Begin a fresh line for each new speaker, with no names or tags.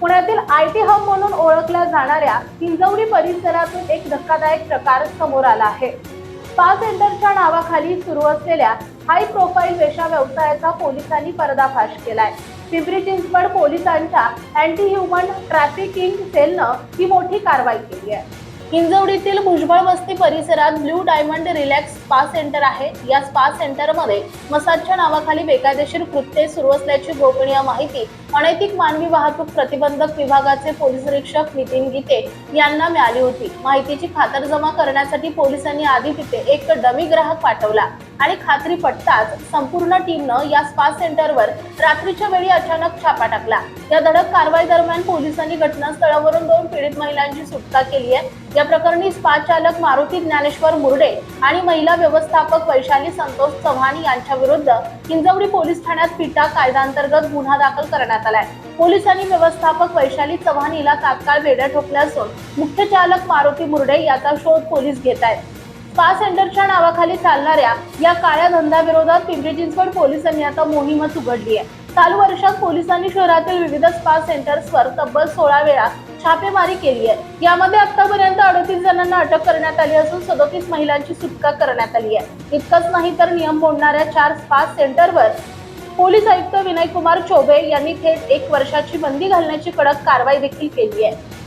पुण्यातील IT hub म्हणून ओळखल्या जाणाऱ्या हिंजवडी परिसरातून एक धक्कादायक प्रकार समोर आला आहे। स्पा सेंटरच्या नावाखाली सुरू असलेल्या हाय प्रोफाईल वेश्या व्यवसायाचा पोलिसांनी पर्दाफाश केलाय। पिंपरी चिंचवड पोलिसांच्या अँटी ह्युमन ट्रॅफिकिंग सेलनं ही मोठी कारवाई केली आहे। हिंजवडीतील भुजबळ वस्ती परिसरात blue diamond relax spa centre आहे। या स्पा सेंटरमध्ये मसाजच्या नावाखाली बेकायदेशीर कृत्ये सुरू असल्याची गोपनीय माहिती अनैतिक मानवी वाहतूक प्रतिबंधक विभागाचे पोलीस निरीक्षक नितीन गीते यांना मिळाली होती। माहितीची खातरजमा करण्यासाठी पोलिसांनी आधी तिथे एक डमी ग्राहक पाठवला आणि खात्री पटताच संपूर्ण टीमनं या स्पा सेंटरवर रात्रीच्या वेळी अचानक छापा टाकला। या धडक कारवाई दरम्यान पोलिसांनी घटनास्थळावरून 2 पीडित महिलांची सुटका केली आहे। या प्रकरणी स्पा चालक मारुती ज्ञानेश्वर मुर्डे आणि महिला व्यवस्थापक वैशाली संतोष चव्हाण यांच्या विरुद्ध हिंजवडी पोलीस ठाण्यात पिटा कायद्याअंतर्गत गुन्हा दाखल करण्यात आलाय। पोलिसांनी व्यवस्थापक वैशाली चव्हाण हिला तात्काळ बेड्या ठोकल्या असून मुख्य चालक मारुती मुर्डे याचा शोध पोलीस घेत आहेत। स्पा सेंटरच्या नावाखाली चालणाऱ्या या काळ्या धंद्याविरोधात पिंपरी चिंचवड पोलिसांनी आता मोहीमच उघडली आहे। चालू वर्षात पोलिसांनी शहरातील विविध स्पा सेंटर्सवर तब्बल 16 वेळा छापेमारी केली आहे। यामध्ये आतापर्यंत 38 जणांना अटक करण्यात आली असून 37 महिलांची सुटका करण्यात आली आहे। इतकंच नाही तर नियम मोडणाऱ्या 4 स्पा सेंटरवर पोलीस आयुक्त विनय कुमार चौबे यांनी थेट 1 वर्षाची बंदी घालण्याची कडक कारवाई देखील केली आहे।